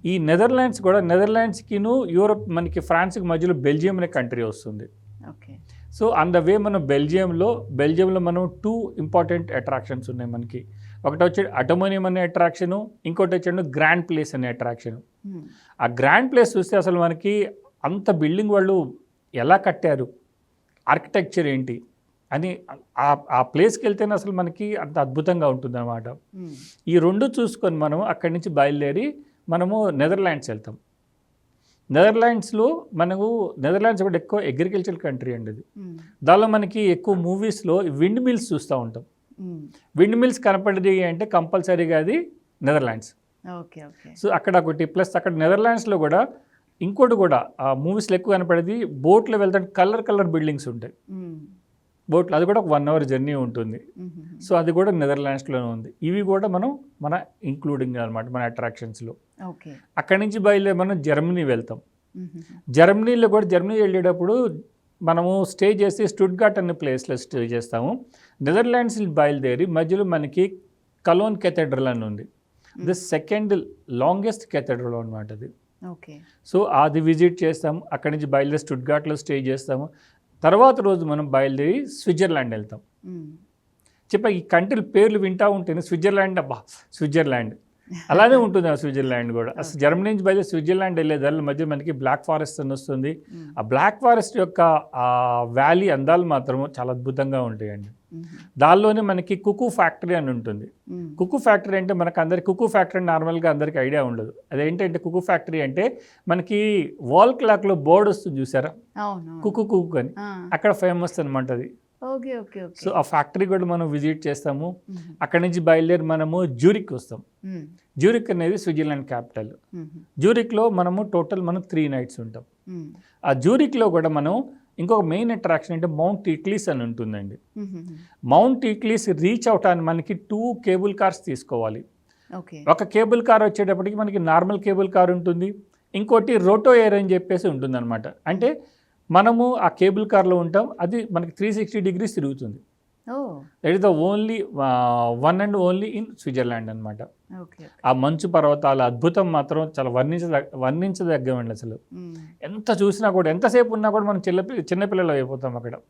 ఈ నెదర్లాండ్స్ కూడా నెదర్లాండ్స్కిను యూరోప్ మనకి ఫ్రాన్స్కి మధ్యలో బెల్జియం అనే కంట్రీ వస్తుంది. Okay. So on the way మనం బెల్జియంలో మనం 2 ఇంపార్టెంట్ అట్రాక్షన్స్ ఉన్నాయి మనకి. ఒకటి వచ్చి అటోమోనియం అనే అట్రాక్షను, ఇంకోటి వచ్చి గ్రాండ్ ప్లేస్ అనే అట్రాక్షను. ఆ గ్రాండ్ ప్లేస్ చూస్తే అసలు మనకి అంత బిల్డింగ్ వాళ్ళు ఎలా కట్టారు, ఆర్కిటెక్చర్ ఏంటి అని ఆ ప్లేస్కి వెళ్తేనే అసలు మనకి అంత అద్భుతంగా ఉంటుంది అన్నమాట. ఈ రెండు చూసుకొని మనం అక్కడి నుంచి బయలుదేరి మనము నెదర్లాండ్స్ వెళ్తాం. నెదర్లాండ్స్ కూడా ఎక్కువ అగ్రికల్చర్ కంట్రీ అండి అది. దానిలో మనకి ఎక్కువ మూవీస్లో విండ్ మిల్స్ చూస్తూ ఉంటాం. విండ్ మిల్స్ కనపడేది అంటే కంపల్సరీగా అది నెదర్లాండ్స్. Okay okay. సో అక్కడ ఒకటి ప్లస్ అక్కడ నెదర్లాండ్స్లో కూడా ఇంకోటి కూడా ఆ మూవీస్లో ఎక్కువ కనపడేది బోట్లో వెళ్తాం, కలర్ బిల్డింగ్స్ ఉంటాయి బోట్లో. అది కూడా ఒక 1 hour జర్నీ ఉంటుంది. సో అది కూడా నెదర్లాండ్స్లోనే ఉంది. ఇవి కూడా మన ఇంక్లూడింగ్ అనమాట మన అట్రాక్షన్స్లో. ఓకే. అక్కడి నుంచి బయలుదేరి మనం జర్మనీ వెళ్తాం. జర్మనీ వెళ్ళేటప్పుడు మనము స్టే చేసి స్టుట్గార్ట్ అనే ప్లేస్లో స్టే చేస్తాము. నెదర్లాండ్స్ బయలుదేరి మధ్యలో మనకి కలోన్ కెథెడ్రల్ అని ఉంది. ది సెకండ్ లాంగెస్ట్ కెథెడ్రల్ అనమాట అది. ఓకే. సో అది విజిట్ చేస్తాము. అక్కడి నుంచి బయలుదేరి స్టుట్గార్ట్లో స్టే చేస్తాము. తర్వాత రోజు మనం బయలుదేరి స్విట్జర్లాండ్ వెళ్తాం. ఈ కంట్రీల పేర్లు వింటూ ఉంటేనే స్విట్జర్లాండ్ అలానే ఉంటుంది. ఆ స్విట్జర్లాండ్ కూడా అసలు జర్మనీ నుంచి బయలుదేరి స్విట్జర్లాండ్ వెళ్ళేదాని మధ్య మనకి బ్లాక్ ఫారెస్ట్ అని వస్తుంది. ఆ బ్లాక్ ఫారెస్ట్ యొక్క ఆ వ్యాలీ అందాలు మాత్రం చాలా అద్భుతంగా ఉంటాయండి. దానిలోనే మనకి కుకు ఫ్యాక్టరీ అని ఉంటుంది. కుకు ఫ్యాక్టరీ అంటే కుకు ఫ్యాక్టరీ నార్మల్గా అందరికీ ఐడియా ఉండదు. అదేంటంటే కుకు ఫ్యాక్టరీ అంటే మనకి వాల్ క్లాక్లో బోర్డు వస్తుంది చూసారా, కుకు అని, అక్కడ ఫేమస్ అనమాట అది. Okay okay. సో ఆ ఫ్యాక్టరీ కూడా మనం విజిట్ చేస్తాము. అక్కడి నుంచి బయలుదేరి మనము జ్యూరిక్ వస్తాం. జ్యూరిక్ అనేది స్విట్జర్లాండ్ క్యాపిటల్. జ్యూరిక్లో మనం 3 nights ఉంటాం. ఆ జ్యూరిక్లో కూడా మనం ఇంకొక మెయిన్ అట్రాక్షన్ అంటే మౌంట్ ఇట్లీస్ అని ఉంటుందండి. మౌంట్ ఇట్లీస్ రీచ్ అవటానికి మనకి 2 కేబుల్ కార్స్ తీసుకోవాలి. ఒక కేబుల్ కార్ వచ్చేటప్పటికి మనకి నార్మల్ కేబుల్ కార్ ఉంటుంది, ఇంకోటి రోటో ఎయిర్ అని చెప్పేసి ఉంటుంది అనమాట. అంటే మనము ఆ కేబుల్ కార్లో ఉంటాం, అది మనకి 360 degrees తిరుగుతుంది. That is the only one and only in Switzerland అనమాట. ఆ మంచు పర్వతాల అద్భుతం మాత్రం చాలా వర్ణించదగ్గమండి. అసలు ఎంత చూసినా కూడా, ఎంతసేపు ఉన్నా కూడా మనం చిన్నపిల్లలు అయిపోతాం అక్కడ.